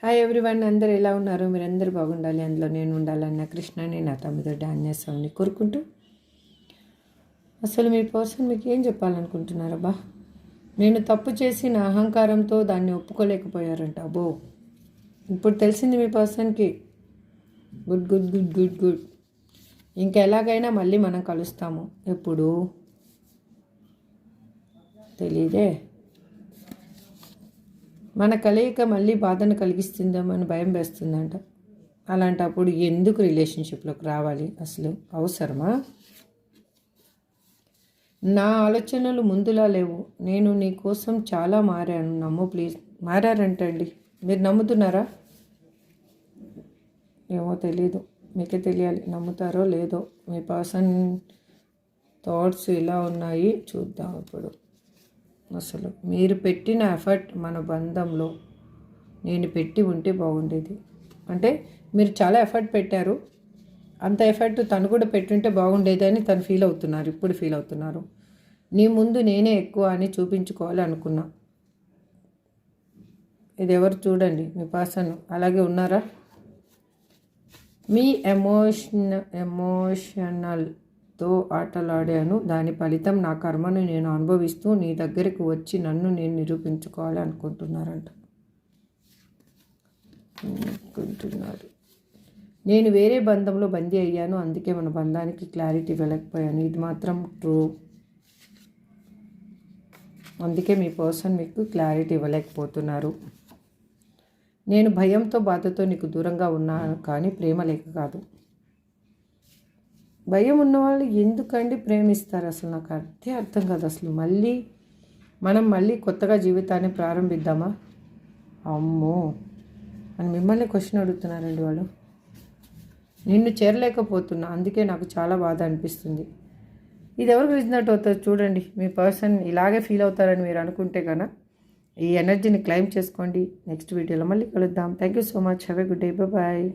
Hi everyone, అందరు ఎలా ఉన్నారు? మీరందరూ బాగుండాలి, అందులో నేను ఉండాలన్న కృష్ణని నా తమ్ముడు డాన్యస్వామిని కోరుకుంటూ, అసలు మీ పర్సన్ మీకు ఏం చెప్పాలనుకుంటున్నారబ్బా? నేను తప్పు చేసి నా అహంకారంతో దాన్ని ఒప్పుకోలేకపోయారంట. అబ్బో, ఇప్పుడు తెలిసింది మీ పర్సన్కి. Good good good good good. ఇంకెలాగైనా మళ్ళీ మనం కలుస్తాము. ఎప్పుడు తెలీదే. మన కలయిక మళ్ళీ బాధను కలిగిస్తుందేమని భయం వేస్తుందంట. అలాంటప్పుడు ఎందుకు రిలేషన్షిప్లోకి రావాలి? అసలు అవసరమా? నా ఆలోచనలు ముందులా లేవు. నేను నీ కోసం చాలా మారాను, నమ్ము ప్లీజ్. మారారంటండి. మీరు నమ్ముతున్నారా? ఏమో తెలీదు, మీకే తెలియాలి. నమ్ముతారో లేదో. మీ పర్సన్ థాట్స్ ఎలా ఉన్నాయి చూద్దాం ఇప్పుడు. అసలు మీరు పెట్టిన ఎఫర్ట్ మన బంధంలో నేను పెట్టి ఉంటే బాగుండేది. అంటే మీరు చాలా ఎఫర్ట్ పెట్టారు, అంత ఎఫర్ట్ తను కూడా పెట్టుంటే బాగుండేది అని తను ఫీల్ అవుతున్నారు. ఇప్పుడు ఫీల్ అవుతున్నారు. నీ ముందు నేనే ఎక్కువ అని చూపించుకోవాలి అనుకున్నా. ఇది ఎవరు చూడండి, మీ పర్సన్ అలాగే ఉన్నారా? మీ ఎమోషనల్తో ఆటలాడాను, దాని ఫలితం నా కర్మను నేను అనుభవిస్తూ నీ దగ్గరికి వచ్చి నన్ను నేను నిరూపించుకోవాలి అనుకుంటున్నారు. నేను వేరే బంధంలో బందీ అయ్యాను, అందుకే మన బంధానికి క్లారిటీ ఇవ్వలేకపోయాను. ఇది మాత్రం ట్రూ. అందుకే మీ పర్సన్ మీకు క్లారిటీ ఇవ్వలేకపోతున్నారు. నేను భయంతో బాధతో నీకు దూరంగా ఉన్నాను, కానీ ప్రేమ లేక కాదు. భయం ఉన్నవాళ్ళు ఎందుకండి ప్రేమిస్తారు? అసలు నాకు అర్థం కాదు. అసలు మనం మళ్ళీ కొత్తగా జీవితాన్ని ప్రారంభిద్దామా? అమ్మో అని మిమ్మల్ని క్వశ్చన్ అడుగుతున్నారండి వాళ్ళు. నిన్ను చేరలేకపోతున్నా, అందుకే నాకు చాలా బాధ అనిపిస్తుంది. ఇది ఎవరికి రీజనెట్ అవుతుంది చూడండి. మీ పర్సన్ ఇలాగే ఫీల్ అవుతారని మీరు అనుకుంటే కన్నా ఈ ఎనర్జీని క్లైమ్ చేసుకోండి. నెక్స్ట్ వీడియోలో మళ్ళీ కలుద్దాం. Thank you so much. Have a good day. Bye.